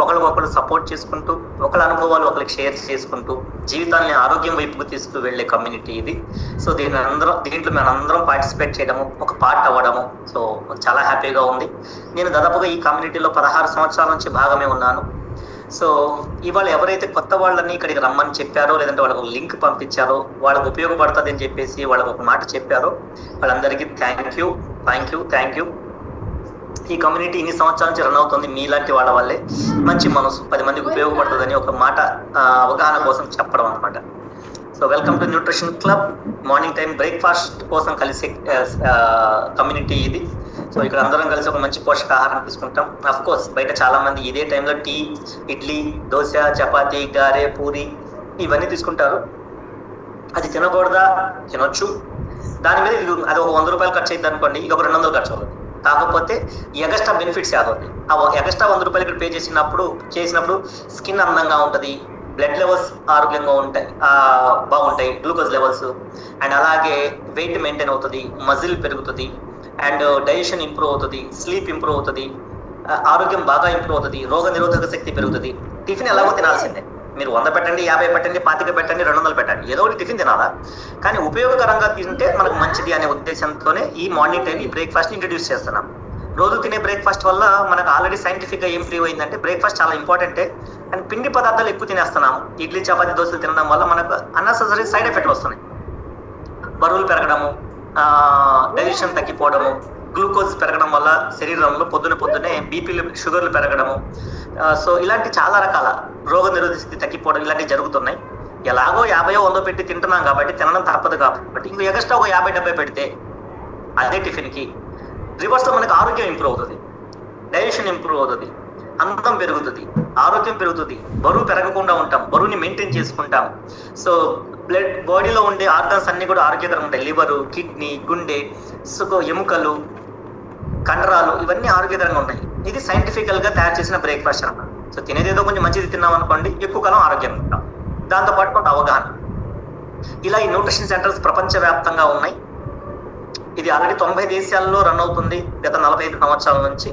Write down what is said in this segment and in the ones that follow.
ఒకరికొకరు సపోర్ట్ చేసుకుంటూ, ఒకళ్ళ అనుభవాలు ఒకరికి షేర్ చేసుకుంటూ జీవితాన్ని ఆరోగ్యం వైపుకు తీసుకు వెళ్లే కమ్యూనిటీ ఇది. సో దీంట్లో మనందరం పార్టిసిపేట్ చేయడము, ఒక పార్ట్ అవ్వడము, సో చాలా హ్యాపీగా ఉంది. నేను దాదాపుగా ఈ కమ్యూనిటీలో 16 సంవత్సరాల నుంచి భాగమే ఉన్నాను. సో ఇవాళ ఎవరైతే కొత్త వాళ్ళని ఇక్కడికి రమ్మని చెప్పారో, లేదంటే వాళ్ళకు లింక్ పంపించారో, వాళ్ళకు ఉపయోగపడుతుంది అని చెప్పేసి వాళ్ళకు ఒక మాట చెప్పారో, వాళ్ళందరికీ థ్యాంక్ యూ. ఈ కమ్యూనిటీ ఇన్ని సంవత్సరాల నుంచి రన్ అవుతుంది మీలాంటి వాళ్ళ వల్లే. మంచి మనసు 10 మందికి ఉపయోగపడుతుందని ఒక మాట అవగాహన కోసం చెప్పడం అనమాట. So welcome to nutrition club. Morning time breakfast కోసం కలిసే కమ్యూనిటీ ఇది. సో ఇక్కడ అందరం కలిసి ఒక మంచి పోషకాహారం తీసుకుంటాం. అఫ్ కోర్స్ బయట చాలా మంది ఇదే టైంలో టీ, ఇడ్లీ, దోశ, చపాతీ, గారె, పూరి ఇవన్నీ తీసుకుంటారు. అది తినకూడదా? తినొచ్చు. దాని మీద అది ఒక 100 రూపాయలు ఖర్చు అయింది అనుకోండి, ఇది ఒక 200 ఖర్చు అవుతుంది. కాకపోతే ఎగస్ట్రా బెనిఫిట్స్ అవుతుంది. ఆ ఎగస్ట్రా 100 రూపాయలు ఇక్కడ పే చేసినప్పుడు స్కిన్ అందంగా ఉంటుంది, బ్లడ్ లెవెల్స్ ఆరోగ్యంగా బాగుంటాయి, గ్లూకోజ్ లెవెల్స్, అండ్ అలాగే వెయిట్ మెయింటైన్ అవుతుంది, మజిల్ పెరుగుతుంది, అండ్ డైజెషన్ ఇంప్రూవ్ అవుతుంది, స్లీప్ ఇంప్రూవ్ అవుతుంది, ఆరోగ్యం బాగా ఇంప్రూవ్ అవుతుంది, రోగ నిరోధక శక్తి పెరుగుతుంది. టిఫిన్ ఎలాగో తినాల్సిందే. మీరు 100 పెట్టండి, 50 పెట్టండి, 25 పెట్టండి, 200 పెట్టండి, ఏదో ఒకటి టిఫిన్ తినాలా. కానీ ఉపయోగకరంగా తింటే మనకు మంచిది అనే ఉద్దేశంతోనే ఈ మార్నింగ్ టైం ఈ బ్రేక్ఫాస్ట్ ఇంట్రడ్యూస్ చేస్తున్నాం. రోజు తినే బ్రేక్ఫాస్ట్ వల్ల మనకు ఆల్రెడీ సైంటిఫిక్గా ఏం ప్రూవ్ అయిందంటే బ్రేక్ఫాస్ట్ చాలా ఇంపార్టెంటే. అండ్ పిండి పదార్థాలు ఎక్కువ తినేస్తున్నాము. ఇడ్లీ, చపాతీ, దోశలు తినడం వల్ల మనకు అన్నెసెసరీ సైడ్ ఎఫెక్ట్ వస్తున్నాయి. బరువులు పెరగడము, డైజెషన్ తగ్గిపోవడము, గ్లూకోజ్ పెరగడం వల్ల శరీరంలో పొద్దునే బీపీలు, షుగర్లు పెరగడము, సో ఇలాంటి చాలా రకాల రోగ నిరోధక స్థితి తగ్గిపోవడం ఇలాంటివి జరుగుతున్నాయి. ఎలాగో 50-100 పెట్టి తింటున్నాం కాబట్టి తినడం తప్పదు కాబట్టి ఇంకో ఎక్స్ట్రా ఒక 50-70 పెడితే అదే టిఫిన్కి రివర్స్లో మనకు ఆరోగ్యం ఇంప్రూవ్ అవుతుంది, డైజెషన్ ఇంప్రూవ్ అవుతుంది, అందం పెరుగుతుంది, ఆరోగ్యం పెరుగుతుంది, బరువు పెరగకుండా ఉంటాం, బరువుని మెయింటైన్ చేసుకుంటాం. సో బాడీలో ఉండే ఆర్గన్స్ అన్ని కూడా ఆరోగ్యకరంగా ఉంటాయి. లివరు, కిడ్నీ, గుండె, ఎముకలు, కండరాలు ఇవన్నీ ఆరోగ్యకరంగా ఉన్నాయి. ఇది సైంటిఫికల్గా తయారు చేసిన బ్రేక్ఫాస్ట్ అన్నమాట. సో తినేదేదో కొంచెం మంచిది తిన్నాం అనుకోండి, ఎక్కువ కాలం ఆరోగ్యంగా ఉంటాం. దాంతోపాటు కొంత అవగాహన. ఇలా ఈ న్యూట్రిషన్ సెంటర్స్ ప్రపంచవ్యాప్తంగా ఉన్నాయి. ఇది ఆల్రెడీ 90 దేశాల్లో రన్ అవుతుంది గత 45 సంవత్సరాల నుంచి.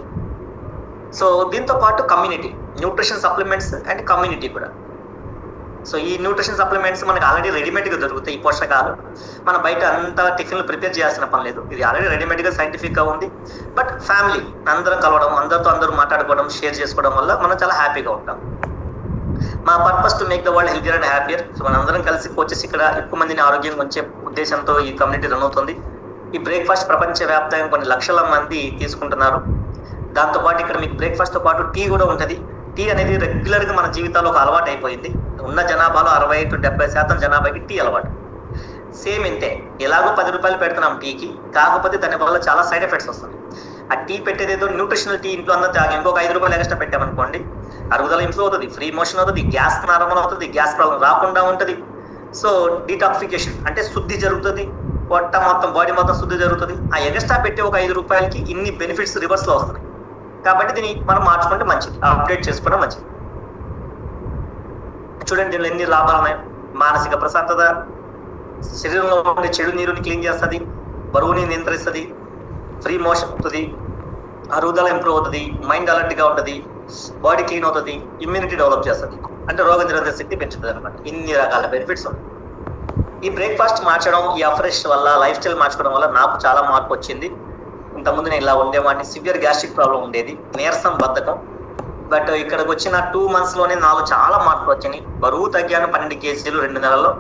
సో దీంతో పాటు community, nutrition supplements and community కూడా. సో ఈ న్యూట్రిషన్ సప్లిమెంట్స్ మనకి ఆల్రెడీ రెడీమేడ్గా దొరుకుతాయి. ఈ పోషకాలు మన బయట అంతా టిఫిన్లు ప్రిపేర్ చేయాల్సిన పని లేదు. ఇది ఆల్రెడీ రెడీమేడ్గా సైంటిఫిక్గా ఉంది. బట్ ఫ్యామిలీ అందరం కలవడం, అందరూ మాట్లాడుకోవడం, షేర్ చేసుకోవడం వల్ల మనం చాలా హ్యాపీగా ఉంటాం. మా purpose to make the world healthier and happier. So మనందరం కలిసి వచ్చేసి ఇక్కడ ఎక్కువ మందిని ఆరోగ్యం ఉంచే ఉద్దేశంతో ఈ కమ్యూనిటీ రన్ అవుతుంది. ఈ బ్రేక్ఫాస్ట్ ప్రపంచవ్యాప్తంగా కొన్ని లక్షల మంది తీసుకుంటున్నారు. దాంతోపాటు ఇక్కడ మీకు బ్రేక్ఫాస్ట్తో పాటు టీ కూడా ఉంటుంది. టీ అనేది రెగ్యులర్గా మన జీవితాల్లో ఒక అలవాటు అయిపోయింది. ఉన్న జనాభాలో 60-70% జనాభాకి టీ అలవాటు. సేమ్ ఇంతే, ఎలాగో 10 రూపాయలు పెడుతున్నాం టీకి, కాకపోతే దాని వల్ల చాలా సైడ్ ఎఫెక్ట్స్ వస్తుంది. ఆ టీ పెట్టేదేదో న్యూట్రిషనల్ టీ ఇంట్లో అందరూ తాగి ఇంకొక 5 రూపాయలు ఎక్స్ట్రా పెట్టామనుకోండి, అరుగుదల ఇంప్రూవ్ అవుతుంది, ఫ్రీ మోషన్ అవుతుంది, గ్యాస్ నార్మల్ అవుతుంది, గ్యాస్ ప్రాబ్లం రాకుండా ఉంటుంది. సో డీటాక్సిఫికేషన్ అంటే శుద్ధి జరుగుతుంది, పొట్ట మొత్తం బాడీ మొత్తం శుద్ధి జరుగుతుంది. ఆ ఎక్స్ట్రా పెట్టి ఒక 5 రూపాయలకి ఇన్ని బెనిఫిట్స్ రివర్స్లో వస్తున్నాయి. కాబట్టి దీన్ని మనం మార్చుకుంటే మంచిది, అప్డేట్ చేసుకోవడం మంచిది. చూడండి దీనిలో ఎన్ని లాభాలు ఉన్నాయి. మానసిక ప్రశాంతత, శరీరంలో ఉండే చెడు నీరుని క్లీన్ చేస్తుంది, బరువుని నియంత్రిస్తుంది, ఫ్రీ మోషన్ అవుతుంది, అరుగుదల ఇంప్రూవ్ అవుతుంది, మైండ్ అలర్ట్గా ఉంటుంది, బాడీ క్లీన్ అవుతుంది, ఇమ్యూనిటీ డెవలప్ చేస్తుంది, అంటే రోగ నిరోధక శక్తి పెంచుతుంది అనమాట. ఇన్ని రకాల బెనిఫిట్స్ ఉన్నాయి. ఈ బ్రేక్ఫాస్ట్ మార్చడం, ఈ అఫ్రెష్ వల్ల, లైఫ్ స్టైల్ మార్చుకోవడం వల్ల నాకు చాలా మార్పు వచ్చింది. ఇంతకుముందు నేను ఇలా ఉండేవాడిని, సివియర్ గ్యాస్ట్రిక్ ప్రాబ్లం ఉండేది, నీరసం, బద్ధకం. బట్ ఇక్కడికి వచ్చిన 2 monthsలోనే నాకు చాలా మార్పులు వచ్చినాయి. బరువు తగ్గాను 12 kgs 2 నెలల్లో.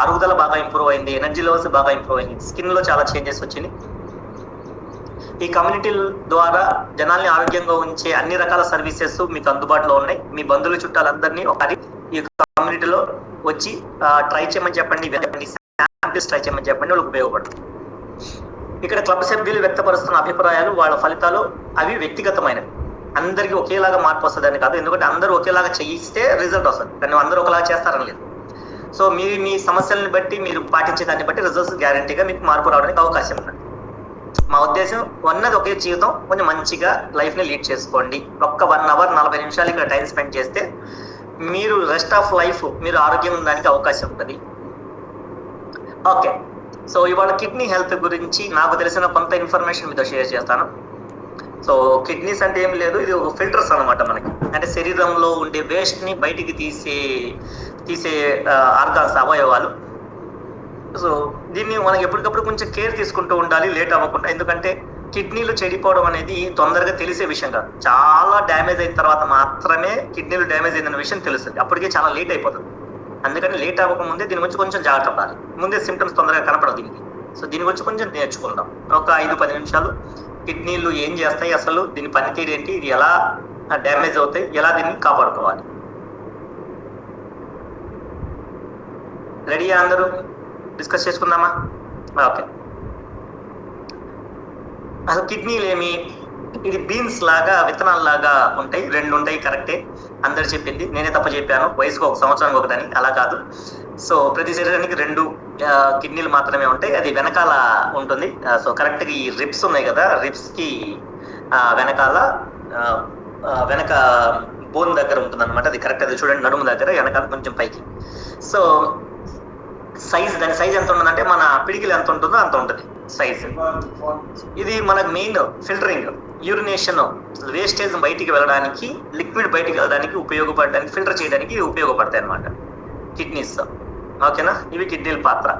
అరుగుదల బాగా ఇంప్రూవ్ అయింది, ఎనర్జీ లెవెల్స్ బాగా ఇంప్రూవ్ అయింది, స్కిన్లో చాలా చేంజెస్ వచ్చినాయి. ఈ కమ్యూనిటీ ద్వారా జనాల్ని ఆరోగ్యంగా ఉంచే అన్ని రకాల సర్వీసెస్ మీకు అందుబాటులో ఉన్నాయి. మీ బంధువులు, చుట్టాలందరినీ ఒకసారి ఈ కమ్యూనిటీలో వచ్చి ట్రై చేయమని చెప్పండి, శాంపిల్స్ ట్రై చేయమని చెప్పండి, వాళ్ళకి ఉపయోగపడుతుంది. ఇక్కడ క్లబ్ సభ్యులు వ్యక్తపరుస్తున్న అభిప్రాయాలు, వాళ్ళ ఫలితాలు అవి వ్యక్తిగతమైనవి. అందరికీ ఒకేలాగా మార్పు వస్తుందని కాదు, ఎందుకంటే అందరూ ఒకేలాగా చేయిస్తే రిజల్ట్ వస్తుంది, కానీ అందరూ ఒకలాగా చేస్తారని లేదు. సో మీరు మీ సమస్యలను బట్టి, మీరు పాటించే దాన్ని బట్టి రిజల్ట్స్ గ్యారంటీగా మీకు మార్పు రావడానికి అవకాశం ఉంది. మా ఉద్దేశం ఉన్నది ఒకే జీవితం, కొంచెం మంచిగా లైఫ్ని లీడ్ చేసుకోండి. ఒక్క 1 hour 40 నిమిషాలు ఇక్కడ టైం స్పెండ్ చేస్తే మీరు రెస్ట్ ఆఫ్ లైఫ్ మీరు ఆరోగ్యం ఉండడానికి అవకాశం ఉంటుంది. ఓకే, సో ఇవాళ కిడ్నీ హెల్త్ గురించి నాకు తెలిసిన కొంత ఇన్ఫర్మేషన్ మీతో షేర్ చేస్తాను. సో కిడ్నీస్ అంటే ఏం లేదు, ఇది ఒక ఫిల్టర్స్ అనమాట మనకి. అంటే శరీరంలో ఉండే వేస్ట్ ని బయటికి తీసే ఆర్గాన్స్, అవయవాలు. సో దీన్ని మనకి ఎప్పటికప్పుడు కొంచెం కేర్ తీసుకుంటూ ఉండాలి, లేట్ అవ్వకుండా. ఎందుకంటే కిడ్నీలు చెడిపోవడం అనేది తొందరగా తెలిసే విషయం కాదు. చాలా డ్యామేజ్ అయిన తర్వాత మాత్రమే కిడ్నీలు డ్యామేజ్ అయిన విషయం తెలుస్తుంది. అప్పటికే చాలా లేట్ అయిపోతుంది. అందుకని లేట్ అవ్వకముందే దీని గురించి కొంచెం జాగ్రత్త పడాలి. ముందే సిమ్టమ్స్ తొందరగా కనపడదు దీనికి. సో దీని గురించి కొంచెం నేర్చుకుందాం. ఒక 5-10 నిమిషాలు కిడ్నీలు ఏం చేస్తాయి, అసలు దీని పనితీరు ఏంటి, ఇది ఎలా డ్యామేజ్ అవుతాయి, ఎలా దీన్ని కాపాడుకోవాలి. రెడీయా అందరూ? డిస్కస్ చేసుకుందామా? ఓకే. అసలు కిడ్నీలు ఏమి, ఇది బీన్స్ లాగా, విత్తనాల లాగా ఉంటాయి. 2 ఉంటాయి, కరెక్టే. అందరు చెప్పింది, నేనే తప్ప చెప్పాను. వయసుకు 1 సంవత్సరానికి ఒకటని. అలా కాదు. సో ప్రతి శరీరానికి 2 కిడ్నీలు మాత్రమే ఉంటాయి. అది వెనకాల ఉంటుంది. సో కరెక్ట్గా ఈ రిబ్స్ ఉన్నాయి కదా, రిబ్స్ కి వెనక బోన్ దగ్గర ఉంటుంది అనమాట. అది కరెక్ట్. అది చూడండి, నడుము దగ్గర, వెనకాల కొంచెం పైకి. సో దాని సైజ్ ఎంత ఉంటుందంటే మన పిడికిలు ఎంత ఉంటుందో అంత ఉంటుంది సైజ్. ఇది మనకు మెయిన్ ఫిల్టరింగ్, యూరినేషన్, వేస్టేజ్ బయటికి వెళ్ళడానికి, లిక్విడ్ బయటికి వెళ్ళడానికి ఉపయోగపడడానికి, ఫిల్టర్ చేయడానికి ఉపయోగపడతాయి అన్నమాట కిడ్నీస్. ఓకేనా? ఇవి కిడ్నీల పాత్ర.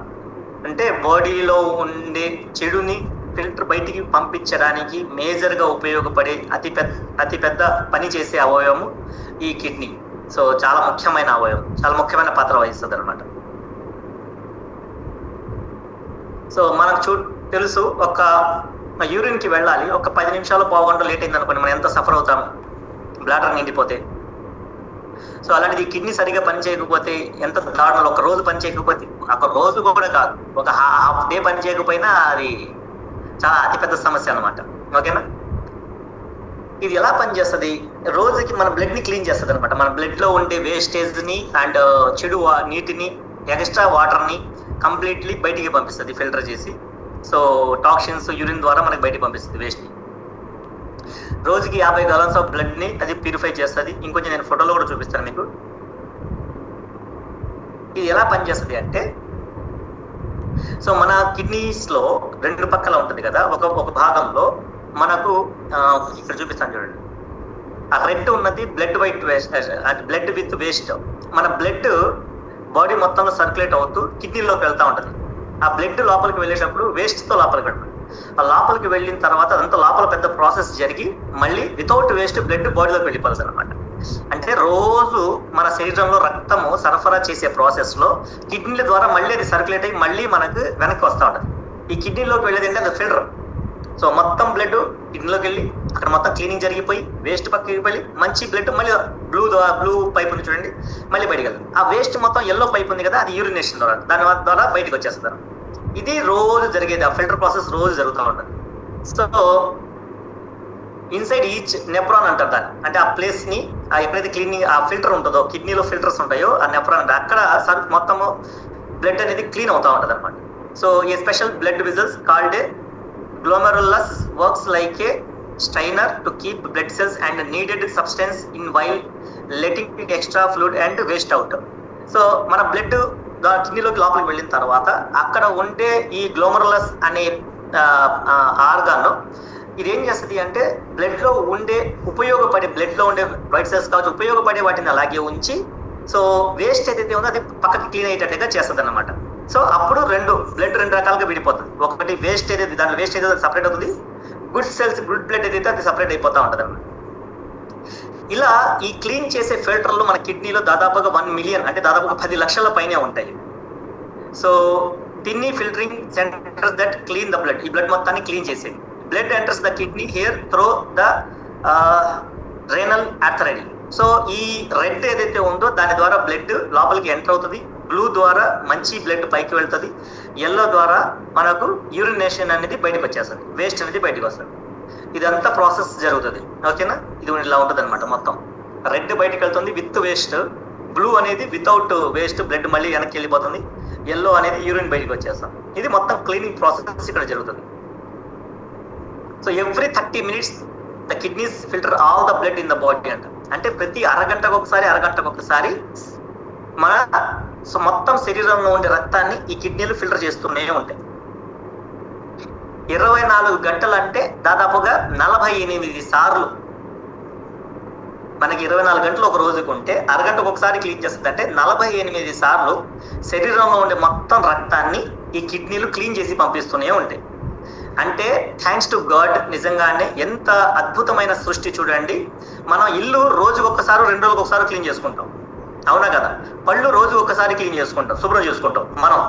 అంటే బాడీలో ఉండే చెడుని ఫిల్టర్ బయటికి పంపించడానికి మేజర్గా ఉపయోగపడే అతిపెద్ద పని చేసే అవయవము ఈ కిడ్నీ. సో చాలా ముఖ్యమైన అవయవం, చాలా ముఖ్యమైన పాత్ర వహిస్తుంది అనమాట. సో మనకు తెలుసు, ఒక యూరిన్ కి వెళ్ళాలి, ఒక 10 నిమిషాలు, పావు గంట లేట్ అయింది అనుకోండి, మనం ఎంత సఫర్ అవుతాం, బ్లాడర్ నిండిపోతే. సో అలాంటిది కిడ్నీ సరిగా పని చేయకపోతే ఎంత దారుణాలు. ఒక రోజు పని చేయకపోతే, ఒక రోజు కూడా కాదు, ఒక హాఫ్ డే పని చేయకపోయినా అది చాలా అతిపెద్ద సమస్య అనమాట. ఓకేనా? ఇది ఎలా పనిచేస్తుంది? రోజుకి మన బ్లడ్ ని క్లీన్ చేస్తుంది అనమాట. మన బ్లడ్ లో ఉండే వేస్టేజ్ ని అండ్ చెడు నీటిని, ఎక్స్ట్రా వాటర్ ని కంప్లీట్లీ బయటికి పంపిస్తుంది ఫిల్టర్ చేసి. సో టాక్సిన్స్ యూరిన్ ద్వారా మనకి బయటికి పంపిస్తుంది వేస్ట్ ని. రోజుకి 50 gallons ఆఫ్ బ్లడ్ ని అది ప్యూరిఫై చేస్తుంది. ఇంకొంచెం నేను ఫోటోలో కూడా చూపిస్తాను మీకు. ఇది ఎలా పనిచేస్తుంది అంటే, సో మన కిడ్నీస్ లో 2 పక్కల ఉంటుంది కదా, ఒక భాగంలో మనకు ఇక్కడ చూపిస్తాను చూడండి, ఆ రెడ్ ఉన్నది blood white waste, blood with waste. మన బ్లడ్ బాడీ మొత్తంలో సర్క్యులేట్ అవుతూ కిడ్నీలోకి వెళ్తూ ఉంటుంది. ఆ బ్లడ్ లోపలికి వెళ్ళేటప్పుడు వేస్ట్తో లోపలికి వెళ్తుంది. ఆ లోపలికి వెళ్ళిన తర్వాత అదంతా లోపల పెద్ద ప్రాసెస్ జరిగి మళ్ళీ వితౌట్ వేస్ట్ బ్లడ్ బాడీలోకి వెళ్ళిపోతుంది అనమాట. అంటే రోజు మన శరీరంలో రక్తము సరఫరా చేసే ప్రాసెస్ లో కిడ్నీల ద్వారా మళ్ళీ అది సర్క్యులేట్ అయ్యి మళ్ళీ మనకు వెనక్కి వస్తూ ఉంటుంది. ఈ కిడ్నీలోకి వెళ్ళేది ఏంటంటే అది ఫిల్టర్. సో మొత్తం బ్లడ్ కిడ్నీలోకి వెళ్ళి అక్కడ మొత్తం క్లీనింగ్ జరిగిపోయి వేస్ట్ పక్కకి వెళ్ళి మంచి బ్లడ్ మళ్ళీ బ్లూ పైప్ ఉంది చూడండి, మళ్ళీ బయటకు వెళ్తుంది. ఆ వేస్ట్ మొత్తం ఎల్లో పైప్ ఉంది కదా, అది యూరినేషన్ ద్వారా, దాని ద్వారా బయటకు వచ్చేస్తారు. ఇది రోజు జరిగేది, ఆ ఫిల్టర్ ప్రాసెస్ రోజు జరుగుతూ ఉంటుంది. సో ఇన్సైడ్ ఈచ్ నెఫ్రాన్ అంటారు దాన్ని. అంటే ఆ ప్లేస్ ని ఎప్పుడైతే క్లీనింగ్ ఆ ఫిల్టర్ ఉంటుందో, కిడ్నీలో ఫిల్టర్స్ ఉంటాయో, ఆ నెఫ్రాన్ అంటే అక్కడ మొత్తము బ్లడ్ అనేది క్లీన్ అవుతూ ఉంటుంది అనమాట. So a special blood vessels called a glomerulus works like a strainer to keep blood cells and needed substance in while letting extra fluid and waste out. So మన blood కిడ్నీలోకి లోపలికి వెళ్ళిన తర్వాత అక్కడ ఉండే ఈ గ్లోమరులస్ అనే ఆర్గాన్ ఇది ఏం చేస్తుంది అంటే బ్లడ్ లో ఉండే బ్లడ్ లో ఉండే వైట్ సెల్స్ కావచ్చు, ఉపయోగపడే వాటిని అలాగే ఉంచి, సో వేస్ట్ ఏదైతే ఉందో అది పక్కకి క్లీన్ అయ్యేటట్టుగా చేస్తుంది అన్నమాట. సో అప్పుడు బ్లడ్ 2 రకాలుగా విడిపోతుంది. ఒకటి వేస్ట్ ఏదైతే, దాంట్లో వేస్ట్ ఏదైతే సపరేట్ అవుతుంది, గుడ్ బ్లడ్ ఏదైతే అది సపరేట్ అయిపోతూ ఉంటుంది అన్నమాట. ఇలా ఈ క్లీన్ చేసే ఫిల్టర్లు మన కిడ్నీలో దాదాపుగా 1 మిలియన్, అంటే దాదాపుగా 10 లక్షల పైనే ఉంటాయి. So kidney filtering centres that clean the blood, ఈ బ్లడ్ మొత్తాన్ని క్లీన్ చేసేది. Blood enters the kidney here through the renal artery. So ఈ రెడ్ ఏదైతే ఉందో దాని ద్వారా బ్లడ్ లోపలికి ఎంటర్ అవుతుంది, బ్లూ ద్వారా మంచి బ్లడ్ పైకి వెళ్తుంది, ఎల్లో ద్వారా మనకు యూరినేషన్ అనేది బయటకు వచ్చేస్తుంది, వేస్ట్ అనేది బయటకు వస్తుంది. ఇదంతా ప్రాసెస్ జరుగుతుంది. ఓకేనా? ఇది ఇలా ఉంటుంది అనమాట. మొత్తం రెడ్ బయటకు వెళ్తుంది విత్ వేస్ట్, బ్లూ అనేది వితౌట్ వేస్ట్, బ్లడ్ మళ్ళీ వెనక్కి వెళ్ళిపోతుంది, ఎల్లో అనేది యూరిన్ బయటకు వచ్చేస్తాం. ఇది మొత్తం క్లీనింగ్ ప్రాసెస్ ఇక్కడ జరుగుతుంది. So every 30 minutes the kidneys filter all the blood in the body అంట. అంటే ప్రతి అరగంటకు ఒకసారి మన మొత్తం శరీరంలో ఉండే రక్తాన్ని ఈ కిడ్నీలు ఫిల్టర్ చేస్తూనే ఉంటాయి. 24 గంటలు అంటే దాదాపుగా 48 సార్లు. మనకి 24 గంటలు ఒక రోజుకు ఉంటే అరగంటకు ఒకసారి క్లీన్ చేస్తుంది. అంటే 48 సార్లు శరీరంలో ఉండే మొత్తం రక్తాన్ని ఈ కిడ్నీలు క్లీన్ చేసి పంపిస్తూనే ఉంటాయి. అంటే థ్యాంక్స్ టు గాడ్, నిజంగానే ఎంత అద్భుతమైన సృష్టి చూడండి. మనం ఇల్లు రోజుకు ఒక్కసారి 2 రోజులకు ఒకసారి క్లీన్ చేసుకుంటాం, అవునా కదా? పళ్ళు రోజు ఒక్కసారి క్లీన్ చేసుకుంటాం, శుభ్రం చేసుకుంటాం. మనం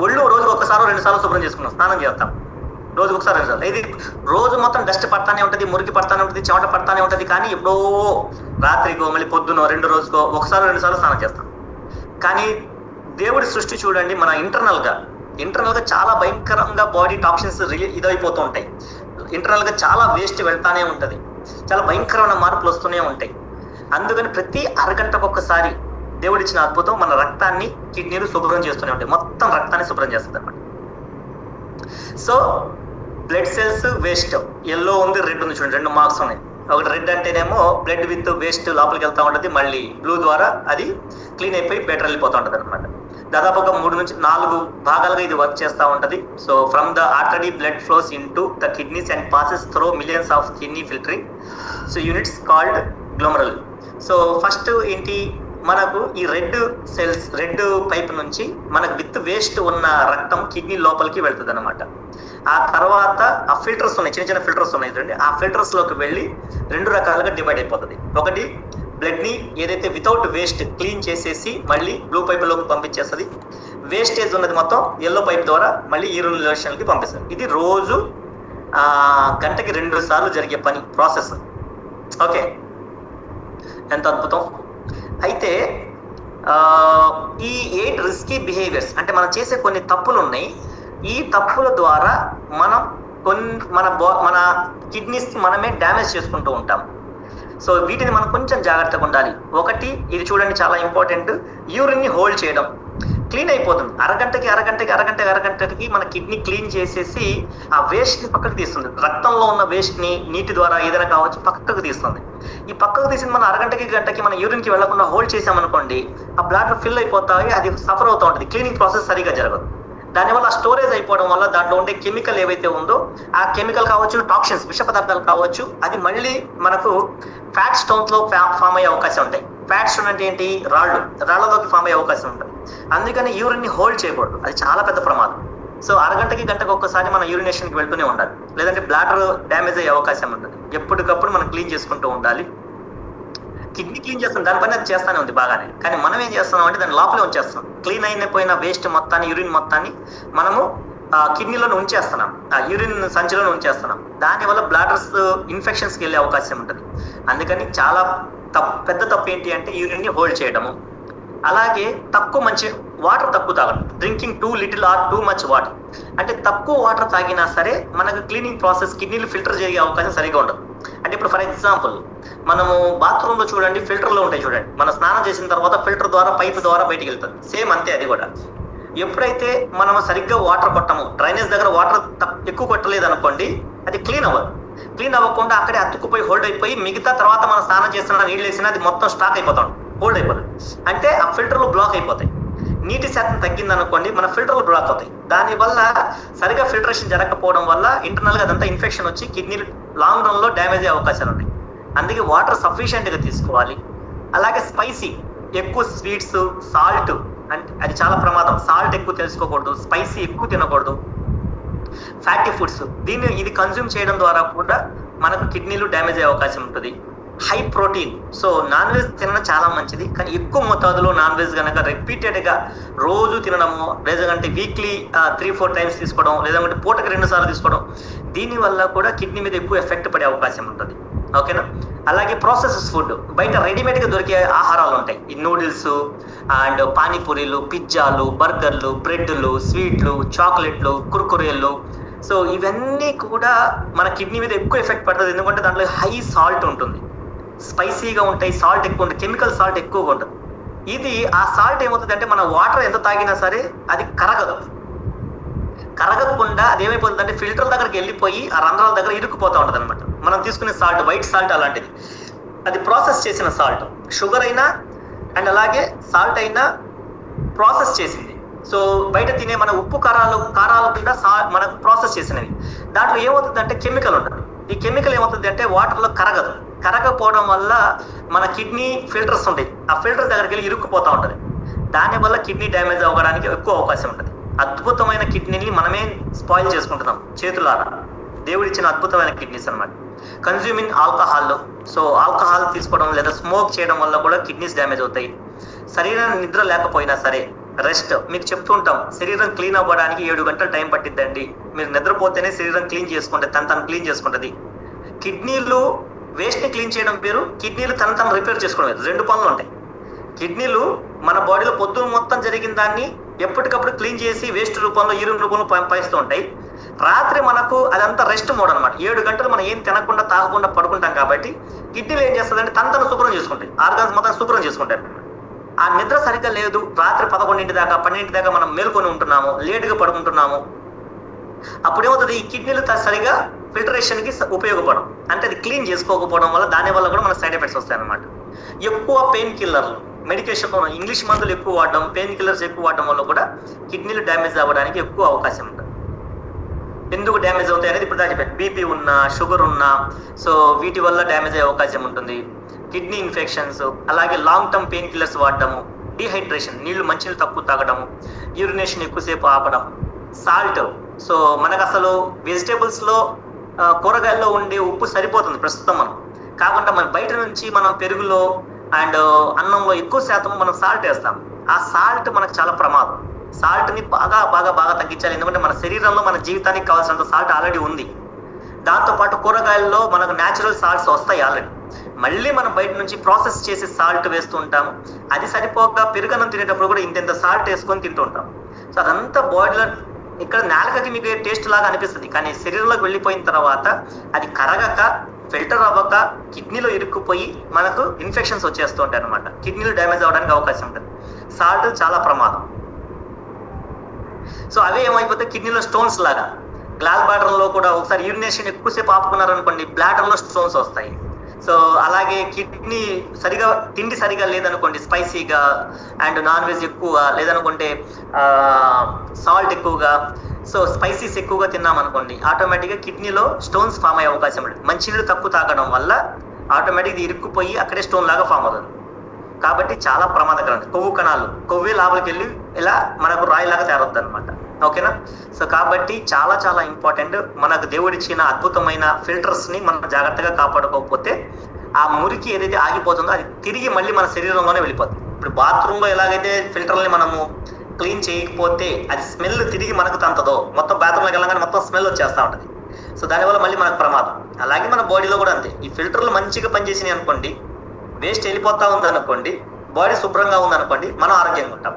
ఒళ్ళు రోజుకు ఒక్కసారి 2 సార్లు శుభ్రం చేసుకుంటాం, స్నానం చేస్తాం రోజుకు ఒకసారి 2 సార్లు. ఇది రోజు మొత్తం డస్ట్ పడతానే ఉంటుంది, మురికి పడతానే ఉంటుంది, చెమట పడతానే ఉంటుంది. కానీ ఎప్పుడో రాత్రికో మళ్ళీ పొద్దునో 2 రోజుకో ఒకసారి 2 సార్లు స్నానం చేస్తాం. కానీ దేవుడి సృష్టి చూడండి, మన ఇంటర్నల్ గా చాలా భయంకరంగా బాడీ టాక్సిన్స్ ఇదైపోతూ ఉంటాయి. ఇంటర్నల్ గా చాలా వేస్ట్ వెళ్తానే ఉంటది, చాలా భయంకరమైన మార్పులు వస్తూనే ఉంటాయి. అందుకని ప్రతి అరగంటకు ఒక్కసారి దేవుడిచ్చిన అద్భుతం మన రక్తాన్ని కిడ్నీలు శుభ్రం చేస్తూనే ఉంటాయి, మొత్తం రక్తాన్ని శుభ్రం చేస్తుంది అన్నమాట. So blood cells waste, yellow ఉంది, రెడ్ ఉంది చూడండి, 2 మార్క్స్ ఉన్నాయి. ఒకటి రెడ్ అంటేనేమో బ్లడ్ విత్ వేస్ట్ లోపలికి వెళ్తా ఉంటుంది, మళ్ళీ బ్లూ ద్వారా అది క్లీన్ అయిపోయి బెటర్ వెళ్ళిపోతూ ఉంటుంది అనమాట. దాదాపుగా 3 నుంచి 4 భాగాలుగా ఇది వర్క్ చేస్తూ ఉంటుంది. So from the artery blood flows into the kidneys and passes through millions of kidney filtering so units called glomerular. So first ఏంటి, మనకు ఈ రెడ్ సెల్స్, రెడ్ పైప్ నుంచి మనకు విత్ వేస్ట్ ఉన్న రక్తం కిడ్నీ లోపలికి వెళ్తుంది అనమాట. ఆ తర్వాత ఆ ఫిల్టర్స్ ఉన్నాయి, చిన్న చిన్న ఫిల్టర్స్ ఉన్నాయి చూడండి, ఆ ఫిల్టర్స్ లోకి వెళ్ళి 2 రకాలుగా డివైడ్ అయిపోతుంది. ఒకటి బ్లడ్ ని ఏదైతే వితౌట్ వేస్ట్ క్లీన్ చేసేసి మళ్ళీ బ్లూ పైప్ లోకి పంపించేస్తుంది. వేస్టేజ్ ఉన్నది మొత్తం ఎల్లో పైప్ ద్వారా మళ్ళీ యూరినేషన్ కి పంపిస్తుంది. ఇది రోజు గంటకి 2 సార్లు జరిగే పని, ప్రాసెస్. ఓకే, ఎంత అద్భుతం. అయితే ఈ 8 రిస్కీ బిహేవియర్స్ అంటే మనం చేసే కొన్ని తప్పులు ఉన్నాయి. ఈ తప్పుల ద్వారా మనం మన కిడ్నీస్ మనమే డ్యామేజ్ చేసుకుంటూ ఉంటాం. సో వీటిని మనం కొంచెం జాగ్రత్తగా ఉండాలి. ఒకటి, ఇది చూడండి చాలా ఇంపార్టెంట్, యూరిన్ ని హోల్డ్ చేయడం. క్లీన్ అయిపోతుంది అరగంటకి మన కిడ్నీ క్లీన్ చేసేసి ఆ వేస్ట్ ని పక్కకు తీస్తుంది. రక్తంలో ఉన్న వేస్ట్ ని నీటి ద్వారా ఏదైనా కావచ్చు పక్కకు తీస్తుంది. ఈ పక్కకు తీసింది మన గంటకి మన యూరిన్ కి వెళ్లకుండా హోల్డ్ చేసామనుకోండి, ఆ బ్లాడర్ ఫిల్ అయిపోతాయి, అది సఫర్ అవుతూ ఉంటుంది, క్లీనింగ్ ప్రాసెస్ సరిగా జరగదు. దానివల్ల స్టోరేజ్ అయిపోవడం వల్ల దాంట్లో ఉండే కెమికల్ ఏవైతే ఉందో ఆ కెమికల్ కావచ్చు, టాక్సిన్స్, విష పదార్థాలు కావచ్చు, అది మళ్ళీ మనకు ఫ్యాట్ స్టోన్స్ లో ఫామ్ అయ్యే అవకాశం ఉంటాయి. ఫ్యాట్ స్టోన్ అంటే ఏంటి, రాళ్లలోకి ఫామ్ అయ్యే అవకాశం ఉంటుంది. అందుకని యూరిన్ ని హోల్డ్ చేయకూడదు, అది చాలా పెద్ద ప్రమాదం. సో గంటకి ఒక్కసారి మన యూరినేషన్ కి వెళ్తూనే ఉండాలి, లేదంటే బ్లాడర్ డ్యామేజ్ అయ్యే అవకాశం ఉంటుంది. ఎప్పటికప్పుడు మనం క్లీన్ చేసుకుంటూ ఉండాలి. కిడ్నీ క్లీన్ చేస్తాం, దానిపైన అది చేస్తానే ఉంది బాగానే, కానీ మనం ఏం చేస్తున్నాం అంటే దాని లోపలే ఉంచేస్తున్నాం. క్లీన్ అయిపోయిన వేస్ట్ మొత్తాన్ని, యూరిన్ మొత్తాన్ని మనము కిడ్నీలోనే ఉంచేస్తున్నాం, ఆ యూరిన్ సంచిలోనే ఉంచేస్తున్నాం. దానివల్ల బ్లాడర్స్ ఇన్ఫెక్షన్స్ కి వెళ్ళే అవకాశం ఉంటుంది. అందుకని చాలా పెద్ద తప్పు ఏంటి అంటే యూరిన్ ని హోల్డ్ చేయడము. అలాగే మంచి వాటర్ తక్కువ తాగడం, drinking two little are too much water. అంటే తక్కువ వాటర్ తాగినా సరే మనకు క్లీనింగ్ ప్రాసెస్, కిడ్నీలు ఫిల్టర్ జరిగే అవకాశం సరిగా ఉండదు. అంటే ఇప్పుడు ఫర్ ఎగ్జాంపుల్ మనము బాత్రూమ్ లో చూడండి, ఫిల్టర్లో ఉంటాయి చూడండి, మనం స్నానం చేసిన తర్వాత ఫిల్టర్ ద్వారా, పైప్ ద్వారా బయటికి వెళ్తుంది. సేమ్ అంతే అది కూడా. ఎప్పుడైతే మనం సరిగ్గా వాటర్ కొట్టము, డ్రైనేజ్ దగ్గర వాటర్ ఎక్కువ కొట్టలేదు అనుకోండి, అది క్లీన్ అవ్వదు. క్లీన్ అవ్వకుండా అక్కడే అతుక్కుపోయి హోల్డ్ అయిపోయి మిగతా తర్వాత మనం స్నానం చేస్తున్నా, నీళ్ళు వేసినా అది మొత్తం స్టాక్ అయిపోతాం, హోల్డ్ అయిపోతుంది. అంటే ఆ ఫిల్టర్లు బ్లాక్ అయిపోతాయి. నీటి శాతం తగ్గింది అనుకోండి, మన ఫిల్టర్లు బ్లాక్ అవుతాయి. దానివల్ల సరిగా ఫిల్టరేషన్ జరగకపోవడం వల్ల ఇంటర్నల్ గా అదంతా ఇన్ఫెక్షన్ వచ్చి కిడ్నీలు లాంగ్ రన్ లో డ్యామేజ్ అయ్యే అవకాశాలు ఉన్నాయి. అందుకే వాటర్ సఫిషియెంట్ గా తీసుకోవాలి. అలాగే స్పైసీ, ఎక్కువ స్వీట్స్, సాల్ట్ అంటే అది చాలా ప్రమాదం. సాల్ట్ ఎక్కువ తెలుసుకోకూడదు, స్పైసీ ఎక్కువ తినకూడదు, ఫ్యాటీ ఫుడ్స్ ఇది కన్జ్యూమ్ చేయడం ద్వారా కూడా మనకు కిడ్నీలు డ్యామేజ్ అయ్యే అవకాశం ఉంటుంది. High protein, so non veg తినడం చాలా మంచిది, కానీ ఎక్కువ మోతాదులో నాన్ వెజ్ కనుక రిపీటెడ్ గా రోజు తినడము, లేదంటే వీక్లీ 3-4 టైమ్స్ తీసుకోవడం, లేదంటే పూటకి 2 సార్లు తీసుకోవడం, దీనివల్ల కూడా కిడ్నీ మీద ఎక్కువ ఎఫెక్ట్ పడే అవకాశం ఉంటుంది. ఓకేనా? అలాగే ప్రాసెసెస్ ఫుడ్, బయట రెడీమేడ్ గా దొరికే ఆహారాలు ఉంటాయి, ఈ నూడిల్స్ అండ్ పానీపూరీలు, పిజ్జాలు, బర్గర్లు, బ్రెడ్లు, స్వీట్లు, చాక్లెట్లు, కుర్కురేలు. సో ఇవన్నీ కూడా మన కిడ్నీ మీద ఎక్కువ ఎఫెక్ట్ పడుతుంది. ఎందుకంటే దాంట్లో హై సాల్ట్ ఉంటుంది, స్పైసీగా ఉంటాయి, సాల్ట్ ఎక్కువ ఉంటుంది, కెమికల్ సాల్ట్ ఎక్కువగా ఉంటుంది. ఇది ఆ సాల్ట్ ఏమవుతుంది అంటే మన వాటర్ ఎంత తాగినా సరే అది కరగకుండా అది ఏమైపోతుంది అంటే ఫిల్టర్ దగ్గరికి వెళ్ళిపోయి ఆ రంధ్రాల దగ్గర ఇరుక్కుపోతూ ఉంటుంది అనమాట. మనం తీసుకునే సాల్ట్, వైట్ సాల్ట్ అలాంటిది, అది ప్రాసెస్ చేసిన సాల్ట్. షుగర్ అయినా అండ్ అలాగే సాల్ట్ అయినా ప్రాసెస్ చేసింది. సో బయట తినే మన ఉప్పు కారాలు కూడా మనకు ప్రాసెస్ చేసినవి. దాంట్లో ఏమవుతుందంటే కెమికల్ ఉంటుంది. ఈ కెమికల్ ఏమవుతుంది అంటే వాటర్లో కరగకపోవడం వల్ల మన కిడ్నీ ఫిల్టర్స్ ఉంటాయి, ఆ ఫిల్టర్ దగ్గరికి వెళ్ళి ఇరుక్కుపోతూ ఉంటుంది. దానివల్ల కిడ్నీ డ్యామేజ్ అవ్వడానికి ఎక్కువ అవకాశం ఉంటుంది. అద్భుతమైన కిడ్నీని మనమే స్పాయిల్ చేసుకుంటున్నాం చేతులారా. దేవుడిచ్చిన అద్భుతమైన కిడ్నీస్ అన్నమాట. కన్జ్యూమింగ్ ఆల్కహాల్, సో ఆల్కహాల్ తీసుకోవడం లేదా స్మోక్ చేయడం వల్ల కూడా కిడ్నీస్ డ్యామేజ్ అవుతాయి. శరీరం నిద్ర లేకపోయినా సరే రెస్ట్, మీకు చెప్తూ ఉంటాం శరీరం క్లీన్ అవ్వడానికి 7 గంటలు టైం పట్టిద్దండి. మీరు నిద్రపోతేనే శరీరం క్లీన్ చేసుకుంటుంది, తను క్లీన్ చేసుకుంటుంది. కిడ్నీలు వేస్ట్ ని క్లీన్ చేయడం పేరు, కిడ్నీలు తను రిపేర్ చేసుకోవడం వేరు. 2 పనులు ఉంటాయి. కిడ్నీలు మన బాడీలో పొద్దున మొత్తం జరిగిన దాన్ని ఎప్పటికప్పుడు క్లీన్ చేసి వేస్ట్ రూపంలో యూరిన్ రూపంలో పంపిస్తూ ఉంటాయి. రాత్రి మనకు అదంతా రెస్ట్ మోడ్ అనమాట. 7 గంటలు మనం ఏం తినకుండా తాగకుండా పడుకుంటాం కాబట్టి కిడ్నీలు ఏం చేస్తుందంటే తను శుభ్రం చేసుకుంటాయి, ఆర్గాన్స్ మొత్తం శుభ్రం చేసుకుంటారు. ఆ నిద్ర సరిగ్గా లేదు, రాత్రి 11 దాకా 12 దాకా మనం మేల్కొని ఉంటున్నాము, లేటుగా పడుకుంటున్నాము. అప్పుడేమవుతుంది, ఈ కిడ్నీలు సరిగా ఫిల్టరేషన్ కి ఉపయోగపడడం, అంటే అది క్లీన్ చేసుకోకపోవడం వల్ల దాని వల్ల కూడా మనకు సైడ్ ఎఫెక్ట్స్ వస్తాయి అన్నమాట. ఎక్కువ పెయిన్ కిల్లర్లు, మెడికేషన్, ఇంగ్లీష్ మందులు ఎక్కువ వాడడం, పెయిన్ కిల్లర్స్ ఎక్కువ వాడడం వల్ల కూడా కిడ్నీలు డ్యామేజ్ అవ్వడానికి ఎక్కువ అవకాశం ఉంటుంది. ఎందుకు డ్యామేజ్ అవుతాయి అనేది ఇప్పుడు దాకా చెప్పాను. బీపీ ఉన్నా, షుగర్ ఉన్నా, సో వీటి వల్ల డ్యామేజ్ అయ్యే అవకాశం ఉంటుంది. కిడ్నీ ఇన్ఫెక్షన్స్, అలాగే లాంగ్ టర్మ్ పెయిన్ కిల్లర్స్ వాడడము, డిహైడ్రేషన్, మంచినీళ్ళు తక్కువ తాగడము, యూరినేషన్ ఎక్కువసేపు ఆపడం, సాల్ట్. సో మనకు అసలు వెజిటేబుల్స్ లో కూరగాయల్లో ఉండే ఉప్పు సరిపోతుంది ప్రస్తుతం మనం, కాకుండా మన బయట నుంచి మనం పెరుగులో అండ్ అన్నంలో ఎక్కువ శాతం మనం సాల్ట్ వేస్తాం. ఆ సాల్ట్ మనకు చాలా ప్రమాదం. సాల్ట్ ని బాగా బాగా బాగా తగ్గించాలి, ఎందుకంటే మన శరీరంలో మన జీవితానికి కావాల్సినంత సాల్ట్ ఆల్రెడీ ఉంది. దాంతోపాటు కూరగాయల్లో మనకు న్యాచురల్ సాల్ట్స్ వస్తాయి ఆల్రెడీ. మళ్ళీ మనం బయట నుంచి ప్రాసెస్ చేసి సాల్ట్ వేస్తూ ఉంటాము. అది సరిపోక పెరుగన్నం తినేటప్పుడు కూడా ఇంత సాల్ట్ వేసుకొని తింటూ ఉంటాం. సో అదంతా బాడీలో ఇక్కడ నాలుకకి మీకు టేస్ట్ లాగా అనిపిస్తుంది, కానీ శరీరంలోకి వెళ్ళిపోయిన తర్వాత అది కరగక ఫిల్టర్ అవ్వక కిడ్నీలో ఇరుక్కుపోయి మనకు ఇన్ఫెక్షన్స్ వచ్చేస్తూ ఉంటాయి అనమాట. కిడ్నీలు డ్యామేజ్ అవ్వడానికి అవకాశం ఉంటుంది. సాల్ట్ చాలా ప్రమాదం. సో అవే ఏమైపోతే కిడ్నీలో స్టోన్స్ లాగా, గ్లాస్ బ్లాడర్ లో కూడా ఒకసారి యూరినేషన్ ఎక్కువసేపు ఆపుకున్నారనుకోండి, బ్లాడర్ లో స్టోన్స్ వస్తాయి. సో అలాగే కిడ్నీ తిండి సరిగా లేదనుకోండి, స్పైసీగా అండ్ నాన్ వెజ్ ఎక్కువ లేదనుకుంటే సాల్ట్ ఎక్కువగా, సో స్పైసీస్ ఎక్కువగా తిన్నామనుకోండి, ఆటోమేటిక్గా కిడ్నీలో స్టోన్స్ ఫామ్ అయ్యే అవకాశం ఉంటుంది. మంచినీళ్ళు తక్కువ తాగడం వల్ల ఆటోమేటిక్గా ఇరుక్కుపోయి అక్కడే స్టోన్ లాగా ఫామ్ అవుతుంది. కాబట్టి చాలా ప్రమాదకరం. కొవ్వు కణాలు, కొవ్వే లోపలికి వెళ్ళి ఇలా మనకు రాయిలాగా తయారవుతుంది అనమాట. ఓకేనా? సో కాబట్టి చాలా చాలా ఇంపార్టెంట్. మనకు దేవుడిచ్చిన అద్భుతమైన ఫిల్టర్స్ ని మనం జాగ్రత్తగా కాపాడుకోకపోతే ఆ మురికి ఏదైతే ఆగిపోతుందో అది తిరిగి మళ్ళీ మన శరీరంలోనే వెళ్ళిపోతుంది. ఇప్పుడు బాత్రూమ్ లో ఎలాగైతే ఫిల్టర్ని మనము క్లీన్ చేయకపోతే అది స్మెల్ తిరిగి మనకు తంతదో, మొత్తం బాత్రూంలోకి వెళ్ళగానే మొత్తం స్మెల్ వచ్చేస్తూ ఉంటుంది. సో దానివల్ల మళ్ళీ మనకు ప్రమాదం. అలాగే మన బాడీలో కూడా అంతే. ఈ ఫిల్టర్లు మంచిగా పనిచేసినాయి అనుకోండి, వేస్ట్ వెళ్ళిపోతా ఉందనుకోండి, బాడీ శుభ్రంగా ఉందనుకోండి, మనం ఆరోగ్యంగా ఉంటాం.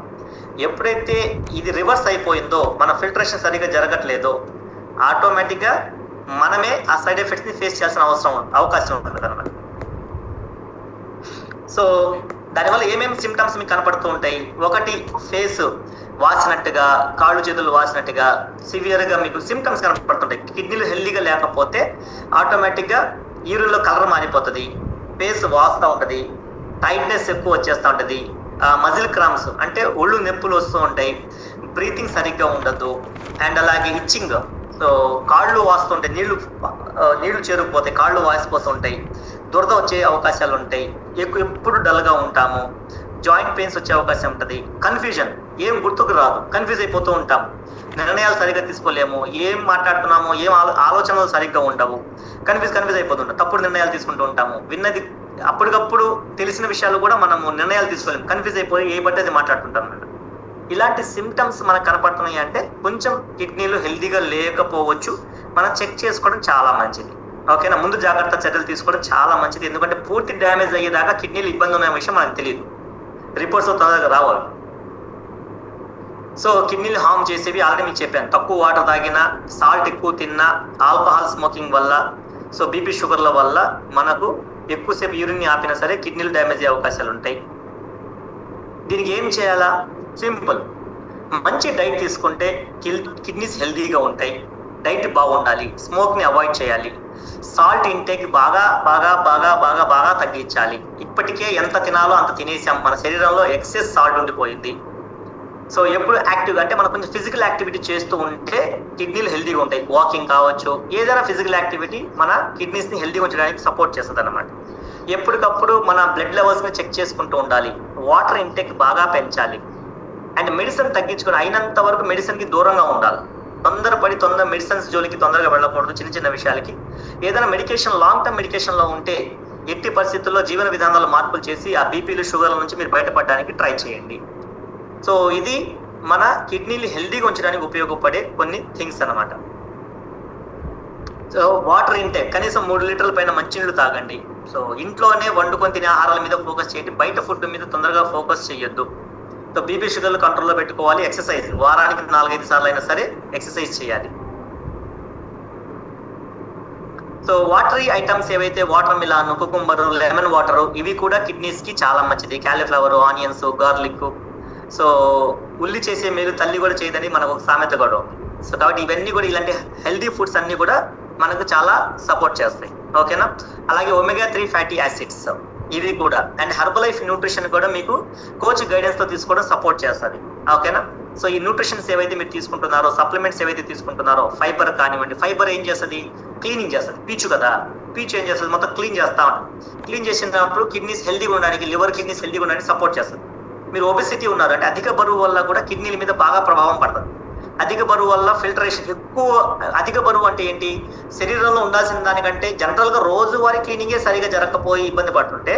ఎప్పుడైతే ఇది రివర్స్ అయిపోయిందో, మన ఫిల్టరేషన్ సరిగ్గా జరగట్లేదో, ఆటోమేటిక్గా మనమే ఆ సైడ్ ఎఫెక్ట్స్ ని ఫేస్ చేయాల్సిన అవకాశం ఉంటుంది అనమాట. సో దానివల్ల ఏమేమి సిమ్టమ్స్ మీకు కనపడుతూ ఉంటాయి? ఒకటి, ఫేస్ వాసినట్టుగా, కాళ్ళు చేతులు వాసినట్టుగా సివియర్ గా మీకు సిమ్టమ్స్ కనపడుతుంటాయి. కిడ్నీలు హెల్దీగా లేకపోతే ఆటోమేటిక్గా యూరిన్లో కలర్ మారిపోతుంది, ఫేస్ వాస్తూ ఉంటుంది, టైట్నెస్ ఎక్కువ వచ్చేస్తూ ఉంటుంది, మజిల్ క్రామ్స్ అంటే ఒళ్ళు నొప్పులు వస్తూ ఉంటాయి, బ్రీతింగ్ సరిగ్గా ఉండదు, అండ్ అలాగే ఇచ్చింగ్. సో కాళ్ళు వాస్తుంటాయి, నీళ్లు చేరుకుపోతాయి, కాళ్ళు వాసిపోతుంటాయి, దురద వచ్చే అవకాశాలు ఉంటాయి, ఎప్పుడు డల్గా ఉంటాము, జాయింట్ పెయిన్స్ వచ్చే అవకాశం ఉంటుంది, కన్ఫ్యూజన్, ఏం గుర్తుకు రాదు, కన్ఫ్యూజ్ అయిపోతూ ఉంటాం, నిర్ణయాలు సరిగ్గా తీసుకోలేము, ఏం మాట్లాడుతున్నాము, ఏం ఆలోచనలు సరిగ్గా ఉండవు, కన్ఫ్యూజ్ అయిపోతుంటాం, తప్పుడు నిర్ణయాలు తీసుకుంటూ ఉంటాము, విన్నది అప్పటికప్పుడు తెలిసిన విషయాలు కూడా మనము నిర్ణయాలు తీసుకోలేము, కన్ఫ్యూజ్ అయిపోయి ఏ బట్టి అది మాట్లాడుతుంటాం. ఇలాంటి సిమ్టమ్స్ మనకు కనపడుతున్నాయి అంటే కొంచెం కిడ్నీలు హెల్దీగా లేకపోవచ్చు. మనం చెక్ చేసుకోవడం చాలా మంచిది. ఓకేనా? ముందు జాగ్రత్త చర్యలు తీసుకోవడం చాలా మంచిది. ఎందుకంటే పూర్తి డ్యామేజ్ అయ్యేదాకా కిడ్నీలు ఇబ్బంది ఉన్న విషయం మనకు తెలియదు, రిపోర్ట్స్ తొందరగా రావాలి. సో కిడ్నీలు హార్మ్ చేసేవి ఆల్రెడీ మీకు చెప్పాను. తక్కువ వాటర్ తాగినా, సాల్ట్ ఎక్కువ తిన్నా, ఆల్కహాల్ స్మోకింగ్ వల్ల, సో బీపీ షుగర్ల వల్ల మనకు ఎక్కువసేపు యూరిన్ ఆపినా సరే కిడ్నీలు డ్యామేజ్ అయ్యే అవకాశాలు ఉంటాయి. దీనికి ఏం చేయాలా? సింపుల్. మంచి డైట్ తీసుకుంటే కిడ్నీస్ హెల్దీగా ఉంటాయి. డైట్ బాగుండాలి, స్మోక్ని అవాయిడ్ చేయాలి, సాల్ట్ ఇంటేక్ బాగా బాగా బాగా బాగా బాగా తగ్గించాలి. ఇప్పటికే ఎంత తినాలో అంత తినేసాం, మన శరీరంలో ఎక్సెస్ సాల్ట్ ఉండిపోయింది. సో ఎప్పుడు యాక్టివ్ అంటే మనం కొంచెం ఫిజికల్ యాక్టివిటీ చేస్తూ ఉంటే కిడ్నీలు హెల్దీగా ఉంటాయి. వాకింగ్ కావచ్చు, ఏదైనా ఫిజికల్ యాక్టివిటీ మన కిడ్నీస్ ని హెల్దీగా ఉంచడానికి సపోర్ట్ చేస్తుంది అనమాట. ఎప్పటికప్పుడు మన బ్లడ్ లెవెల్స్ ని చెక్ చేసుకుంటూ ఉండాలి. వాటర్ ఇంటేక్ బాగా పెంచాలి. అండ్ మెడిసిన్ తగ్గించుకొని అయినంత వరకు మెడిసిన్ కి దూరంగా ఉండాలి. తొందర మెడిసిన్స్ జోలికి తొందరగా వెళ్ళకూడదు. చిన్న చిన్న విషయాలకి ఏదైనా మెడికేషన్ లాంగ్ టర్మ్ మెడికేషన్ లో ఉంటే ఎట్టి పరిస్థితుల్లో జీవన విధానాల్లో మార్పులు చేసి ఆ బీపీలు షుగర్ల నుంచి మీరు బయటపడడానికి ట్రై చేయండి. సో ఇది మన కిడ్నీలు హెల్దీగా ఉంచడానికి ఉపయోగపడే కొన్ని థింగ్స్ అన్నమాట. సో వాటర్ ఇంటేక్ కనీసం 3 లీటర్ల పైన మంచినీళ్ళు తాగండి. సో ఇంట్లోనే వండుకొని తినే ఆహారాల మీద ఫోకస్ చేయండి. బయట ఫుడ్ మీద తొందరగా ఫోకస్ చేయొద్దు. సో బీపీ షుగర్లు కంట్రోల్లో పెట్టుకోవాలి. ఎక్సర్సైజ్ వారానికి 4-5 సార్లు అయినా సరే ఎక్సర్సైజ్ చేయాలి. సో వాటరీ ఐటమ్స్ ఏవైతే watermelon, cucumber, lemon water ఇవి కూడా కిడ్నీస్ కి చాలా మంచిది. Cauliflower, onions, garlic. సో ఉల్లి చేసే మీరు తల్లి కూడా చేయదని మనకు ఒక సామెత కూడా ఉంది. సో కాబట్టి ఇవన్నీ కూడా ఇలాంటి హెల్దీ ఫుడ్స్ అన్ని కూడా మనకు చాలా సపోర్ట్ చేస్తాయి. ఓకేనా? అలాగే ఒమేగా 3 ఫ్యాటీ యాసిడ్స్ ఇవి కూడా. అండ్ హెర్బలైఫ్ న్యూట్రిషన్ కూడా మీకు కోచ్ గైడెన్స్ తో తీసుకోవడం సపోర్ట్ చేస్తుంది. ఓకేనా? సో ఈ న్యూట్రిషన్స్ ఏవైతే మీరు తీసుకుంటున్నారో, సప్లిమెంట్స్ ఏవైతే తీసుకుంటున్నారో, ఫైబర్ కానివ్వండి, ఫైబర్ ఏం చేస్తుంది? క్లీనింగ్ చేస్తుంది. పీచు కదా, పీచు ఏం చేస్తుంది? మొత్తం క్లీన్ చేస్తా ఉంటుంది. క్లీన్ చేసినప్పుడు కిడ్నీస్ హెల్దీగా ఉండడానికి, లివర్ కిడ్నీస్ హెల్దీగా ఉండడానికి సపోర్ట్ చేస్తుంది. మీరు ఒబెసిటీ ఉన్నారు అంటే అధిక బరువు వల్ల కూడా కిడ్నీల మీద బాగా ప్రభావం పడుతుంది. అధిక బరువు వల్ల ఫిల్టరేషన్ ఎక్కువ. అధిక బరువు అంటే ఏంటి? శరీరంలో ఉండాల్సిన దానికంటే జనరల్ గా రోజువారీ క్లీనింగే సరిగా జరగకపోయి ఇబ్బంది పడుతుంటే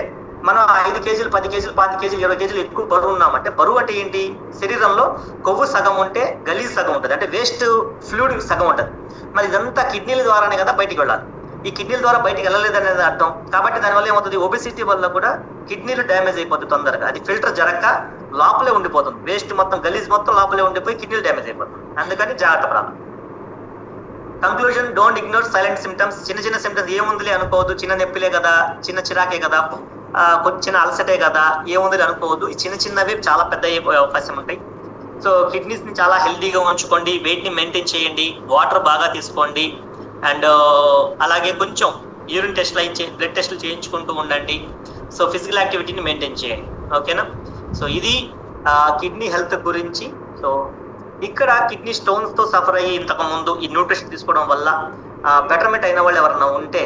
మనం 5 కేజీలు, 10 కేజీలు, 5 కేజీలు, 20 కేజీలు ఎక్కువ బరువు ఉన్నామంటే, బరువు అంటే ఏంటి? శరీరంలో కొవ్వు సగం ఉంటే గలీజ్ సగం ఉంటుంది, అంటే వేస్ట్ ఫ్లూయిడ్ సగం ఉంటుంది. మరి ఇదంతా కిడ్నీల ద్వారానే కదా బయటికి వెళ్ళాలి. ఈ కిడ్నీల ద్వారా బయటికి వెళ్ళలేదు అనేది అర్థం. కాబట్టి దానివల్ల ఏమవుతుంది? ఒబెసిటీ వల్ల కూడా కిడ్నీలు డ్యామేజ్ అయిపోతుంది తొందరగా. అది ఫిల్టర్ జరగక లోపలే ఉండిపోతుంది. వేస్ట్ మొత్తం, గలీజ్ మొత్తం లోపలే ఉండిపోయి కిడ్నీలు డ్యామేజ్ అయిపోతుంది. అందుకని జాగ్రత్త పడాలి. Conclusion, don't ignore silent symptoms. చిన్న చిన్న సిమ్టమ్స్ ఏముందిలే అనుకోవద్దు. చిన్న నొప్పిలే కదా, చిన్న చిరాకే కదా, కొంచెం అలసటే కదా, ఏముంది అనుకోవద్దు. ఈ చిన్న చిన్నవి చాలా పెద్ద అయిపోయే అవకాశం ఉంటాయి. సో కిడ్నీస్ ని చాలా హెల్దీగా ఉంచుకోండి. వెయిట్ ని మెయింటైన్ చేయండి. వాటర్ బాగా తీసుకోండి. అండ్ అలాగే కొంచెం యూరిన్ టెస్ట్లు బ్లడ్ టెస్ట్లు చేయించుకుంటూ ఉండండి. సో ఫిజికల్ యాక్టివిటీని మెయింటైన్ చేయండి. ఓకేనా? సో ఇది కిడ్నీ హెల్త్ గురించి. సో ఇక్కడ కిడ్నీ స్టోన్స్ తో సఫర్ అయ్యి ఇంతకు ముందు ఈ న్యూట్రిషన్ తీసుకోవడం వల్ల బెటర్మెంట్ అయిన వాళ్ళు ఎవరైనా ఉంటే